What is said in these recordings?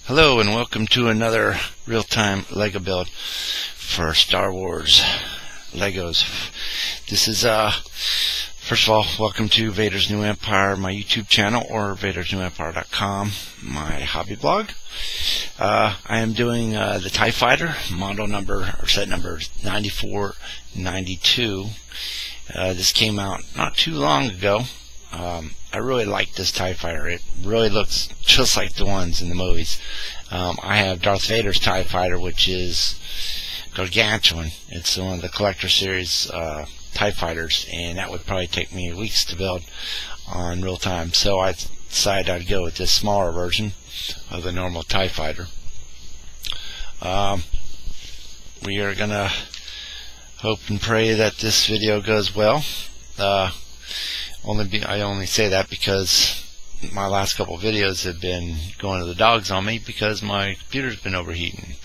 Hello and welcome to another real-time Lego build for Star Wars Legos. This is first of all, welcome to Vader's New Empire, my YouTube channel, or vadersnewempire.com, my hobby blog. I am doing the TIE Fighter, model number, or set number 9492. This came out not too long ago. I really like this TIE Fighter. It really looks just like the ones in the movies. I have Darth Vader's TIE Fighter, which is gargantuan. It's one of the collector series TIE Fighters, and that would probably take me weeks to build on real time. So I decided I'd go with this smaller version of the normal TIE Fighter. We are gonna hope and pray that this video goes well. I only say that because my last couple of videos have been going to the dogs on me because my computer's been overheating.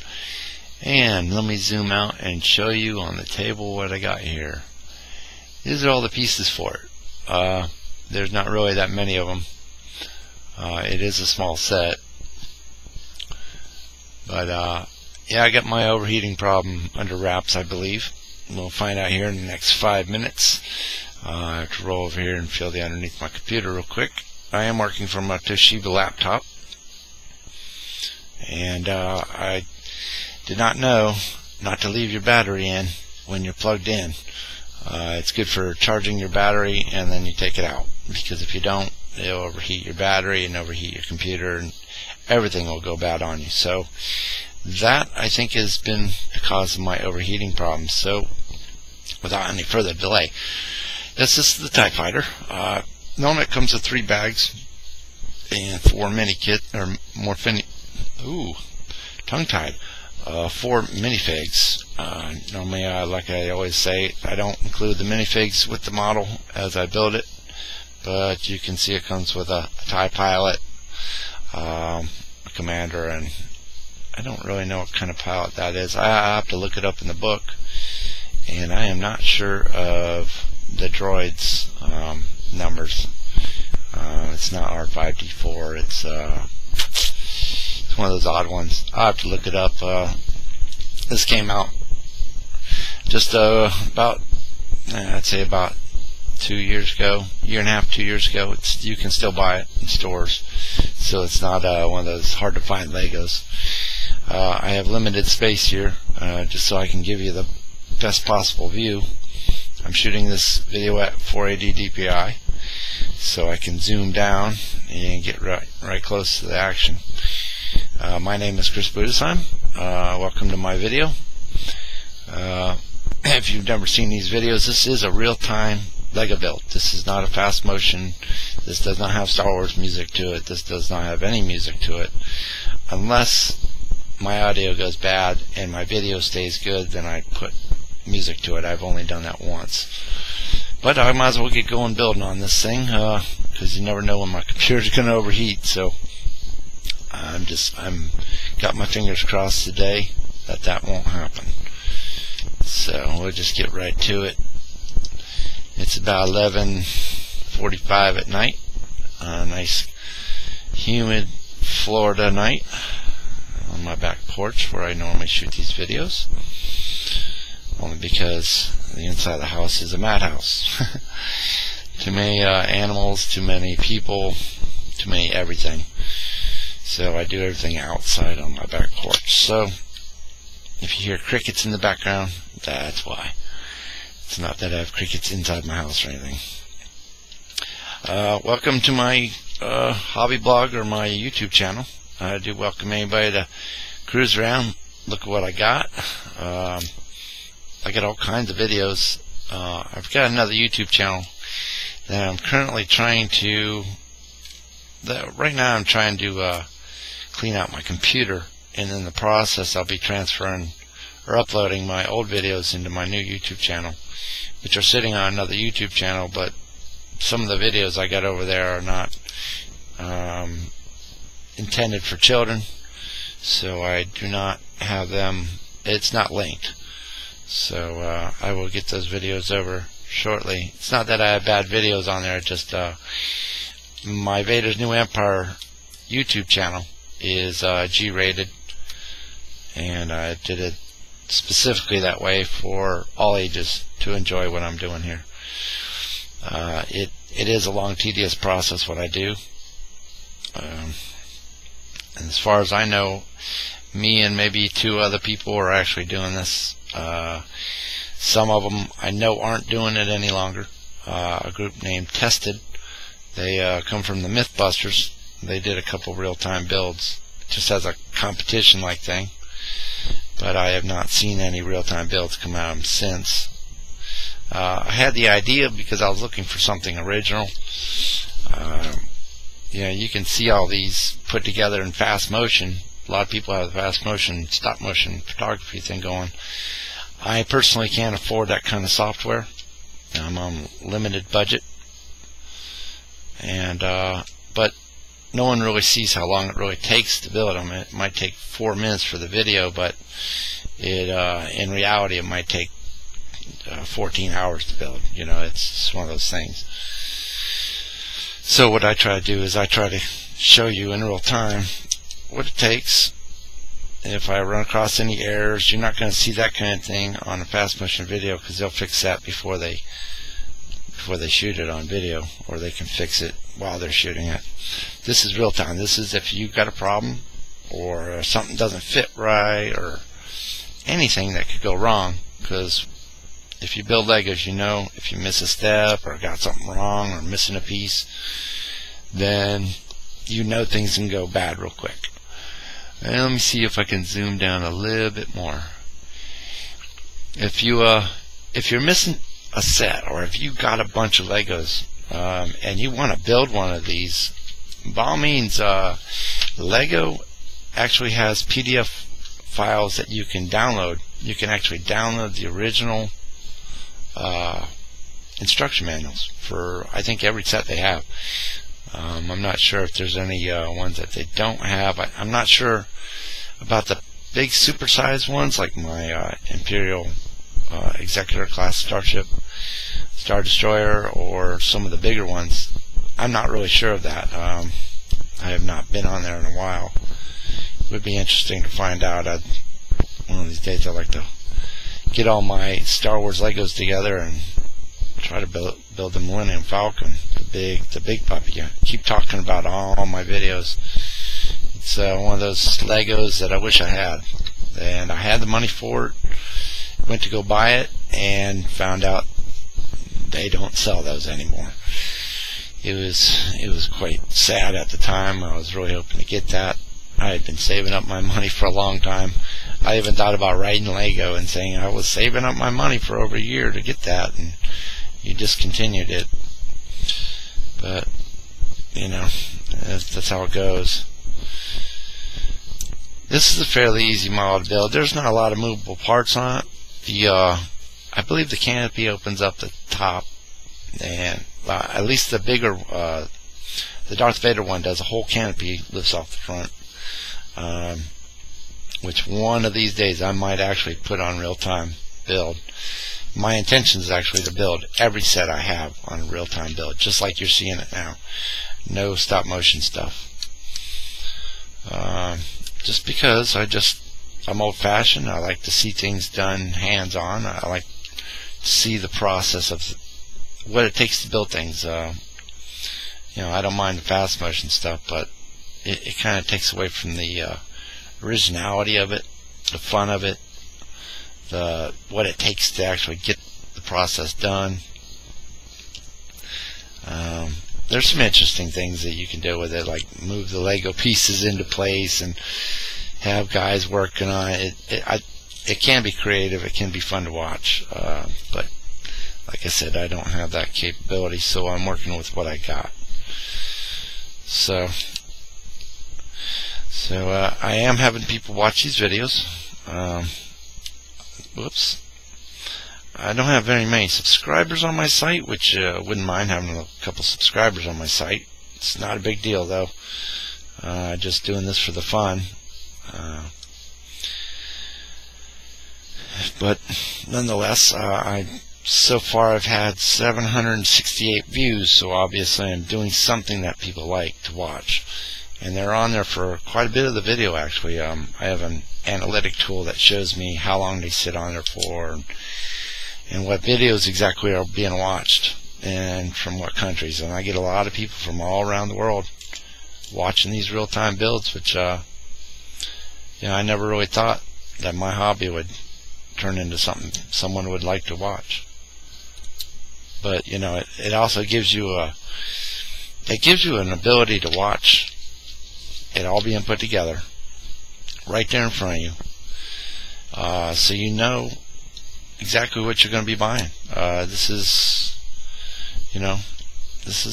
And let me zoom out and show you on the table what I got here. These are all the pieces for it. There's not really that many of them. It is a small set. But yeah, I got my overheating problem under wraps, I believe. We'll find out here in the next 5 minutes. I have to roll over here and feel the underneath my computer real quick. I am working from a Toshiba laptop, and I did not know not to leave your battery in when you're plugged in. It's good for charging your battery and then you take it out, because if you don't, it'll overheat your battery and overheat your computer and everything will go bad on you. So that, I think, has been the cause of my overheating problems. So without any further delay, this is the TIE Fighter. Normally it comes with 3 bags and 4 mini kit, or more tongue-tied. 4 minifigs. Normally, like I always say, I don't include the minifigs with the model as I build it, but you can see it comes with a TIE pilot, a commander, and I don't really know what kind of pilot that is. I have to look it up in the book, and I am not sure of the droids numbers. It's not R5D4. It's one of those odd ones. I'll have to look it up. This came out just about, I'd say about 2 years ago, year and a half, 2 years ago. You can still buy it in stores, so it's not one of those hard to find Legos. I have limited space here, just so I can give you the best possible view. I'm shooting this video at 480 DPI, so I can zoom down and get right close to the action. My name is Chris Budesheim. Welcome to my video. If you've never seen these videos, this is a real-time Lego build. This is not a fast motion. This does not have Star Wars music to it. This does not have any music to it. Unless my audio goes bad and my video stays good, then I put music to it. I've only done that once. But I might as well get going building on this thing, because you never know when my computer's going to overheat. So I'm got my fingers crossed today that won't happen. So we'll just get right to it. It's about 11:45 at night on a nice humid Florida night on my back porch where I normally shoot these videos, only because the inside of the house is a madhouse. Too many animals, too many people, too many everything. So I do everything outside on my back porch. So if you hear crickets in the background, that's why. It's not that I have crickets inside my house or anything. Welcome to my hobby blog or my YouTube channel. I do welcome anybody to cruise around, look at what I got. I got all kinds of videos. I've got another YouTube channel that I'm currently trying to, right now I'm trying to clean out my computer, and in the process I'll be transferring or uploading my old videos into my new YouTube channel, which are sitting on another YouTube channel, but some of the videos I got over there are not intended for children, so I do not have them, it's not linked. So I will get those videos over shortly. It's not that I have bad videos on there, just my Vader's New Empire YouTube channel is G-rated, and I did it specifically that way for all ages to enjoy what I'm doing here. It is a long, tedious process what I do. And as far as I know, me and maybe 2 other people are actually doing this. Some of them I know aren't doing it any longer. A group named Tested. They come from the Mythbusters. They did a couple real-time builds, just as a competition-like thing. But I have not seen any real-time builds come out of them since. I had the idea because I was looking for something original. You can see all these put together in fast motion. A lot of people have the fast motion, stop motion photography thing going. I personally can't afford that kind of software. I'm on limited budget, and but no one really sees how long it really takes to build them. It might take 4 minutes for the video, but in reality it might take 14 hours to build. It's just one of those things. So what I try to do is I try to show you in real time what it takes. If I run across any errors, you're not going to see that kind of thing on a fast motion video, because they'll fix that before they shoot it on video, or they can fix it while they're shooting it. This is real time. This is if you've got a problem, or something doesn't fit right, or anything that could go wrong. Because if you build Legos, if you miss a step or got something wrong or missing a piece, then things can go bad real quick. And let me see if I can zoom down a little bit more. If you're missing a set, or if you got a bunch of Legos and you want to build one of these, by all means, Lego actually has PDF files that you can download. You can actually download the original instruction manuals for, I think, every set they have. I'm not sure if there's any ones that they don't have. I'm not sure about the big supersized ones like my Imperial Executor class starship, Star Destroyer, or some of the bigger ones. I'm not really sure of that. I have not been on there in a while. It would be interesting to find out. One of these days I'd like to get all my Star Wars Legos together and try to build the Millennium Falcon, the big puppy. I keep talking about all my videos. It's one of those Legos that I wish I had, and I had the money for it. Went to go buy it and found out they don't sell those anymore. It was quite sad at the time. I was really hoping to get that. I had been saving up my money for a long time. I even thought about writing Lego and saying I was saving up my money for over a year to get that, and you discontinued it. But that's how it goes. This is a fairly easy model to build. There's not a lot of movable parts on it. I believe the canopy opens up the top, and at least the bigger, the Darth Vader one does. A whole canopy lifts off the front, which one of these days I might actually put on real-time build. My intention is actually to build every set I have on a real-time build, just like you're seeing it now. No stop-motion stuff. Just because I'm old-fashioned. I like to see things done hands-on. I like to see the process of what it takes to build things. I don't mind the fast-motion stuff, but it kind of takes away from the originality of it, the fun of it, what it takes to actually get the process done. There's some interesting things that you can do with it, like move the Lego pieces into place and have guys working on it. It can be creative. It can be fun to watch. But like I said, I don't have that capability, so I'm working with what I got. So I am having people watch these videos. Whoops. I don't have very many subscribers on my site, which wouldn't mind having a couple subscribers on my site. It's not a big deal, though. Just doing this for the fun. But nonetheless, so far I've had 768 views, so obviously I'm doing something that people like to watch. and they're on there for quite a bit of the video actually. I have an analytic tool that shows me how long they sit on there for, and what videos exactly are being watched and from what countries. And I get a lot of people from all around the world watching these real-time builds, which I never really thought that my hobby would turn into something someone would like to watch. But it also gives you an ability to watch it all being put together right there in front of you, so you know exactly what you're going to be buying. This is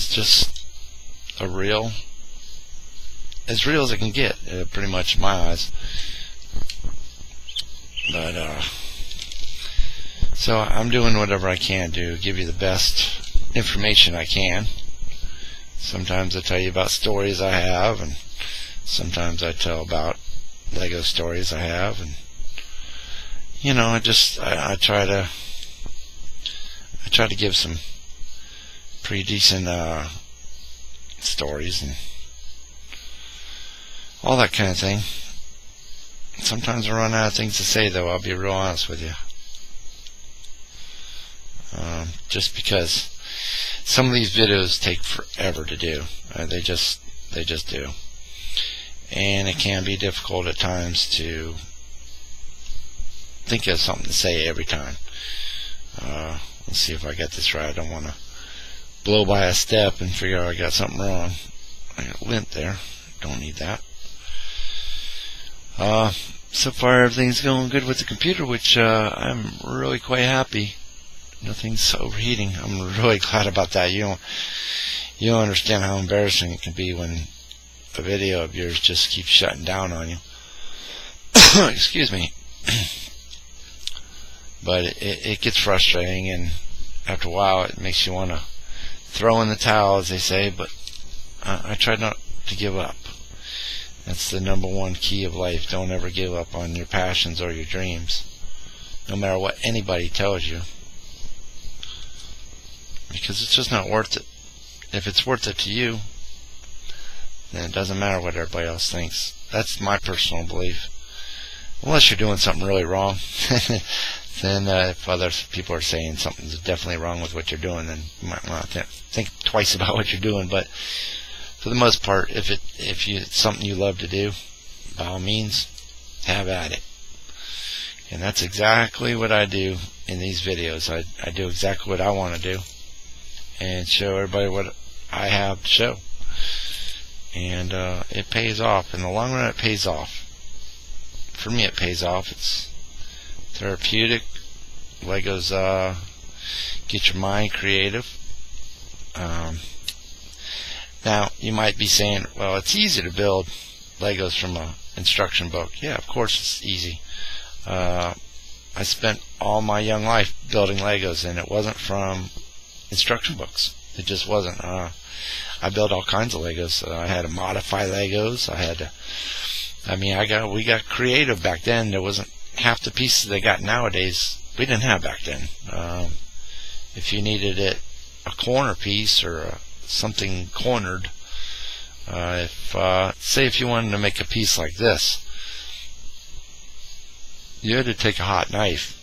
just as real as it can get, pretty much in my eyes. But so I'm doing whatever I can to give you the best information I can. Sometimes I tell you about stories I have, and sometimes I tell about Lego stories I have, and I try to give some pretty decent stories and all that kind of thing. Sometimes I run out of things to say, though, I'll be real honest with you. Just because some of these videos take forever to do. They just do. And it can be difficult at times to think of something to say every time. Let's see if I get this right. I don't want to blow by a step and figure out I got something wrong. I got lint there. Don't need that. So far everything's going good with the computer, which I'm really quite happy. Nothing's overheating. I'm really glad about that. You don't understand how embarrassing it can be when a video of yours just keeps shutting down on you. Excuse me. But it gets frustrating, and after a while it makes you want to throw in the towel, as they say, but I try not to give up. That's the number one key of life. Don't ever give up on your passions or your dreams, no matter what anybody tells you, because it's just not worth it. If it's worth it to you, then it doesn't matter what everybody else thinks. That's my personal belief. Unless you're doing something really wrong, then if other people are saying something's definitely wrong with what you're doing, then you might want to think twice about what you're doing. But for the most part, if it's something you love to do, by all means, have at it. And that's exactly what I do in these videos. I do exactly what I want to do and show everybody what I have to show. And it pays off. In the long run, it pays off. For me, it pays off. It's therapeutic. Legos get your mind creative. Now, you might be saying, well, it's easy to build Legos from an instruction book. Yeah, of course it's easy. I spent all my young life building Legos, and it wasn't from instruction books. It just wasn't. I built all kinds of Legos. I had to modify Legos. We got creative back then. There wasn't half the pieces they got nowadays. We didn't have back then. If you needed it a corner piece or something cornered, say if you wanted to make a piece like this, you had to take a hot knife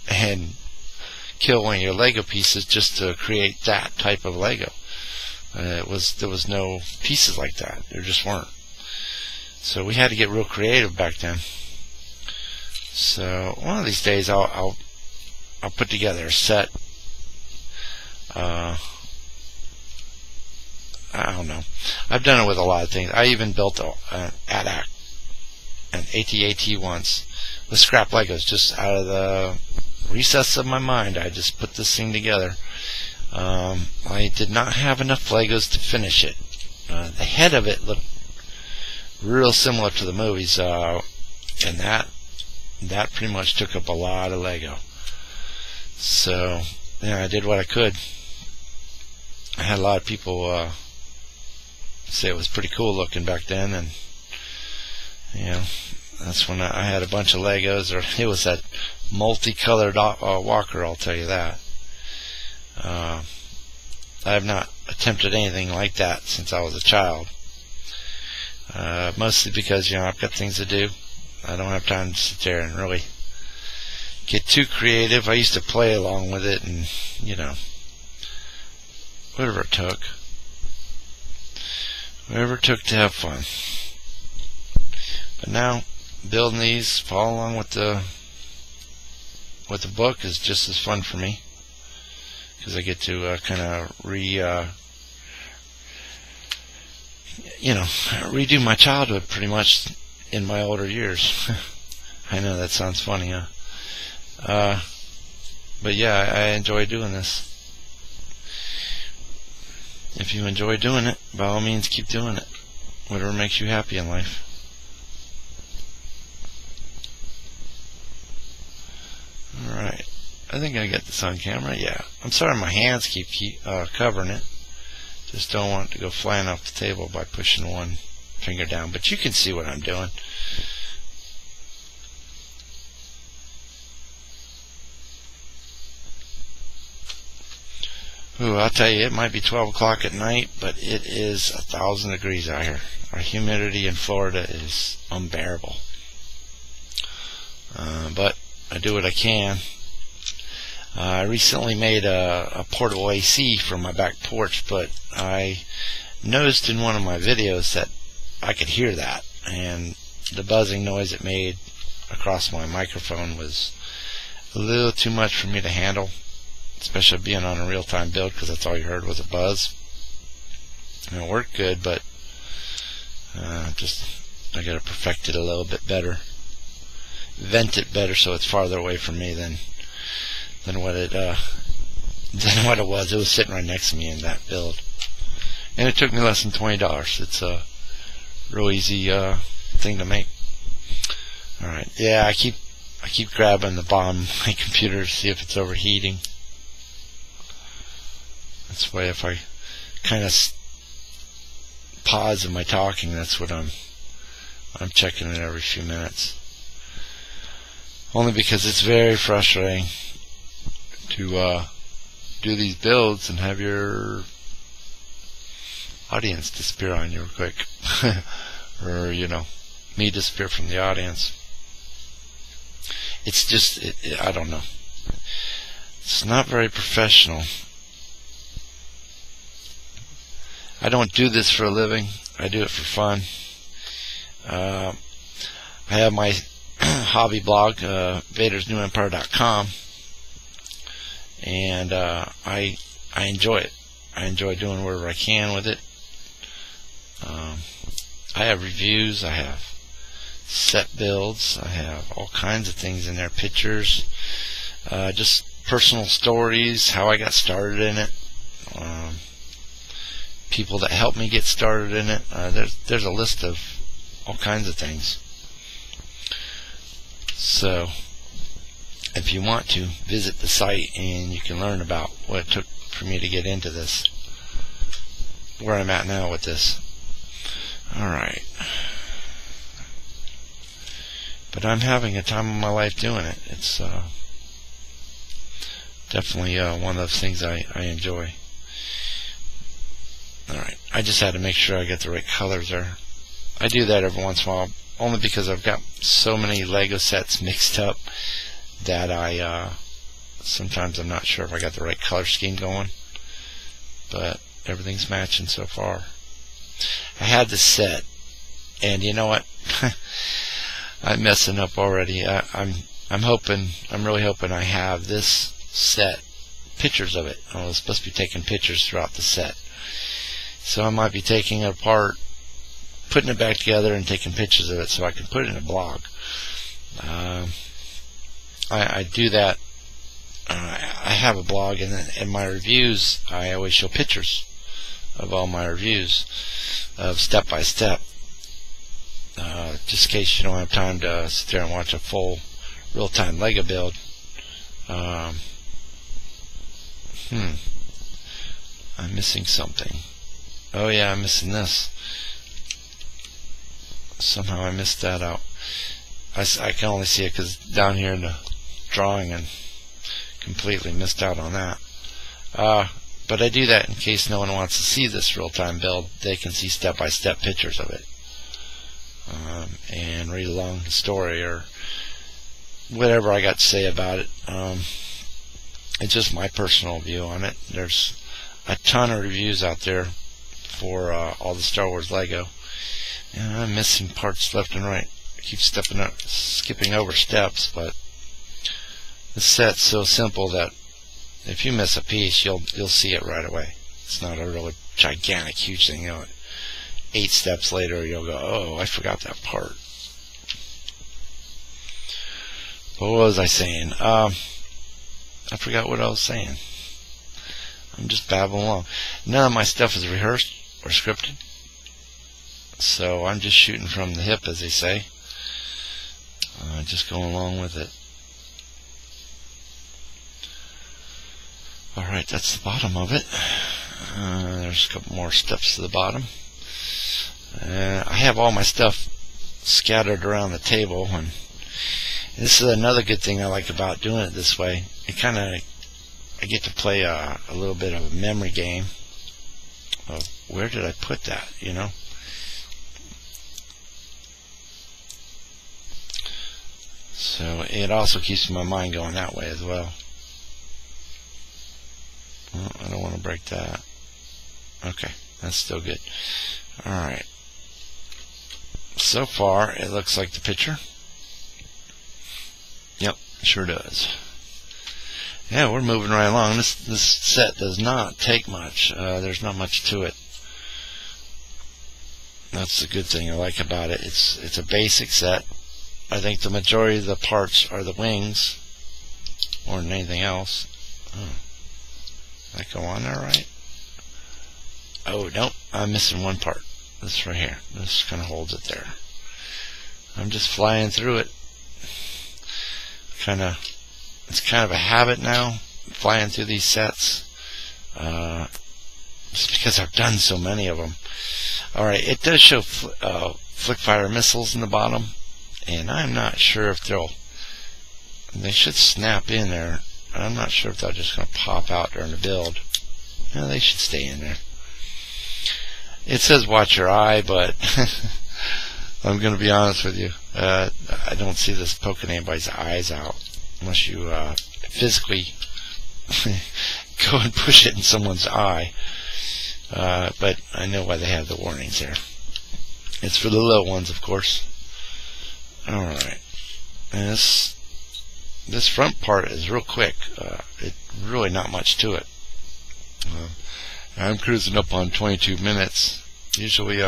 and kill one of your Lego pieces just to create that type of Lego. There was no pieces like that. There just weren't. So we had to get real creative back then. So one of these days I'll put together a set. I don't know. I've done it with a lot of things. I even built an AT-AT once with scrap Legos, just out of the recess of my mind. I just put this thing together. I did not have enough Legos to finish it. The head of it looked real similar to the movies, and that pretty much took up a lot of Lego. So yeah, I did what I could. I had a lot of people say it was pretty cool looking back then, and that's when I had a bunch of Legos. Or it was that multicolored walker, I'll tell you that. I have not attempted anything like that since I was a child. Mostly because, I've got things to do. I don't have time to sit there and really get too creative. I used to play along with it and, whatever it took. Whatever it took to have fun. But now, building these, follow along with the book is just as fun for me. Because I get to kind of redo my childhood pretty much in my older years. I know that sounds funny, huh? But yeah, I enjoy doing this. If you enjoy doing it, by all means keep doing it. Whatever makes you happy in life. Alright. I think I got this on camera. Yeah. I'm sorry my hands keep covering it. Just don't want it to go flying off the table by pushing one finger down. But you can see what I'm doing. Ooh, I'll tell you, it might be 12 o'clock at night, but it is 1,000 degrees out here. Our humidity in Florida is unbearable. But I do what I can. I recently made a portable AC for my back porch, but I noticed in one of my videos that I could hear that, and the buzzing noise it made across my microphone was a little too much for me to handle, especially being on a real-time build, because that's all you heard was a buzz. And it worked good, but I gotta perfect it a little bit better, vent it better so it's farther away from me than what it was. It was sitting right next to me in that build, and it took me less than $20. It's a real easy thing to make. All right, yeah, I keep grabbing the bottom of my computer to see if it's overheating. That's why if I kind of pause in my talking, that's what I'm checking it every few minutes. Only because it's very frustrating to do these builds and have your audience disappear on you real quick. Or, me disappear from the audience. It's just, I don't know. It's not very professional. I don't do this for a living. I do it for fun. I have my hobby blog, VadersNewEmpire.com, and I enjoy it. I enjoy doing whatever I can with it. I have reviews. I have set builds. I have all kinds of things in there. Pictures, just personal stories, how I got started in it. People that helped me get started in it. There's a list of all kinds of things. So if you want to, visit the site and you can learn about what it took for me to get into this, where I'm at now with this. Alright. But I'm having a time of my life doing it. It's definitely one of those things I enjoy. Alright, I just had to make sure I get the right colors there. I do that every once in a while, only because I've got so many Lego sets mixed up that sometimes I'm not sure if I got the right color scheme going. But everything's matching so far. I had this set, and you know what? I'm messing up already. I'm really hoping I have this set, pictures of it. I was supposed to be taking pictures throughout the set. So I might be taking it apart, putting it back together, and taking pictures of it so I can put it in a blog. I do that. I have a blog, and in my reviews, I always show pictures of all my reviews, of step by step, just in case you don't have time to sit there and watch a full real-time Lego build. I'm missing something. Oh yeah, I'm missing this. Somehow I missed that out. I can only see it because down here in the drawing, and completely missed out on that. But I do that in case no one wants to see this real-time build. They can see step-by-step pictures of it. and read along the story or whatever I got to say about it. It's just my personal view on it. There's a ton of reviews out there for all the Star Wars Lego, and I'm missing parts left and right. I keep skipping over steps, but the set's so simple that if you miss a piece, you'll see it right away. It's not a really gigantic, huge thing. 8 steps later, you'll go, "Oh, I forgot that part." But what was I saying? I forgot what I was saying. I'm just babbling along. None of my stuff is rehearsed or scripted, so I'm just shooting from the hip, as they say. Just going along with it. Alright, that's the bottom of it. There's a couple more steps to the bottom. I have all my stuff scattered around the table, and this is another good thing I like about doing it this way. I get to play a little bit of a memory game of where did I put that, So it also keeps my mind going that way as well. I don't want to break that. Okay, that's still good. Alright. So far, it looks like the picture. Yep, sure does. Yeah, we're moving right along. This set does not take much. There's not much to it. That's the good thing I like about it. It's a basic set. I think the majority of the parts are the wings more than anything else. Did that go on there right? Oh, nope. I'm missing one part. This right here. This kind of holds it there. I'm just flying through it. It's kind of a habit now, flying through these sets. Just because I've done so many of them. Alright, it does show flick fire missiles in the bottom, and I'm not sure if they should snap in there. I'm not sure if they're just going to pop out during the build. No, they should stay in there. It says watch your eye, but I'm going to be honest with you. I don't see this poking anybody's eyes out unless you physically go and push it in someone's eye. But I know why they have the warnings there. It's for the little ones, of course. Alright. And this front part is real quick. It's really not much to it. I'm cruising up on 22 minutes. Usually,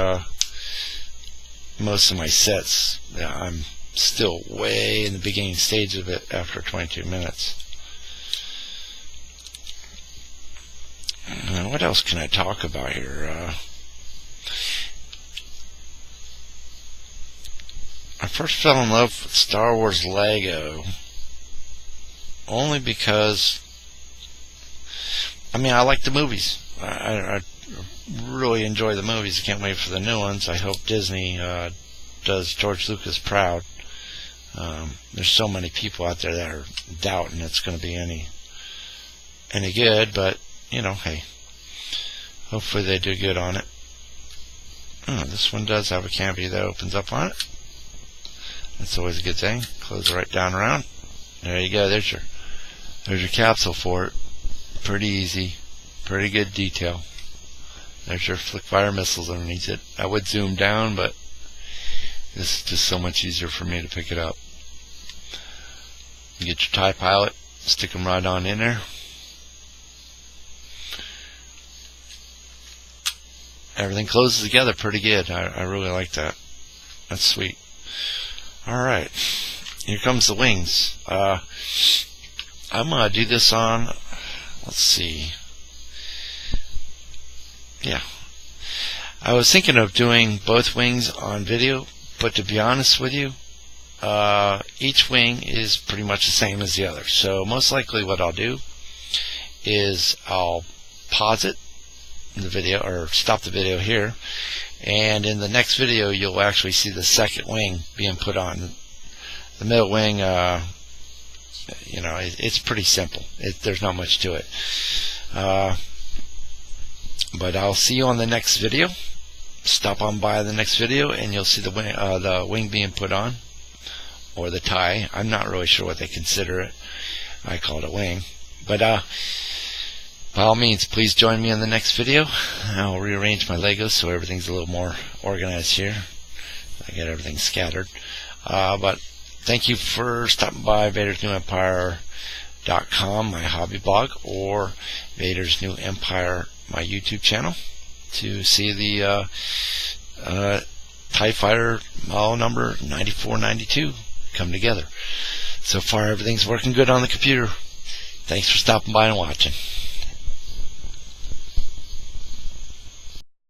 most of my sets, I'm still way in the beginning stage of it after 22 minutes. What else can I talk about here? I first fell in love with Star Wars Lego only because I like the movies. I really enjoy the movies. I can't wait for the new ones. I hope Disney does George Lucas proud. There's so many people out there that are doubting it's going to be any good, but hey, hopefully they do good on it. This one does have a canopy that opens up on it. That's always a good thing. Close it right down around. There you go. There's your capsule for it. Pretty easy. Pretty good detail. There's your flick fire missiles underneath it. I would zoom down, but this is just so much easier for me to pick it up. You get your TIE pilot, stick them right on in there. Everything closes together pretty good. I really like that. That's sweet. Alright, here comes the wings. I'm going to do this on, let's see. Yeah. I was thinking of doing both wings on video, but to be honest with you, each wing is pretty much the same as the other. So most likely what I'll do is I'll pause it, the video, or stop the video here, and in the next video you'll actually see the second wing being put on. The middle wing, it's pretty simple. There's not much to it. But I'll see you on the next video. stop on by the next video and you'll see the wing being put on, or the tie. I'm not really sure what they consider it. I call it a wing. But by all means, please join me in the next video. I'll rearrange my Legos so everything's a little more organized here. I get everything scattered. But thank you for stopping by VadersNewEmpire.com, my hobby blog, or Vader's New Empire, my YouTube channel, to see the TIE Fighter model number 9492 come together. So far, everything's working good on the computer. Thanks for stopping by and watching.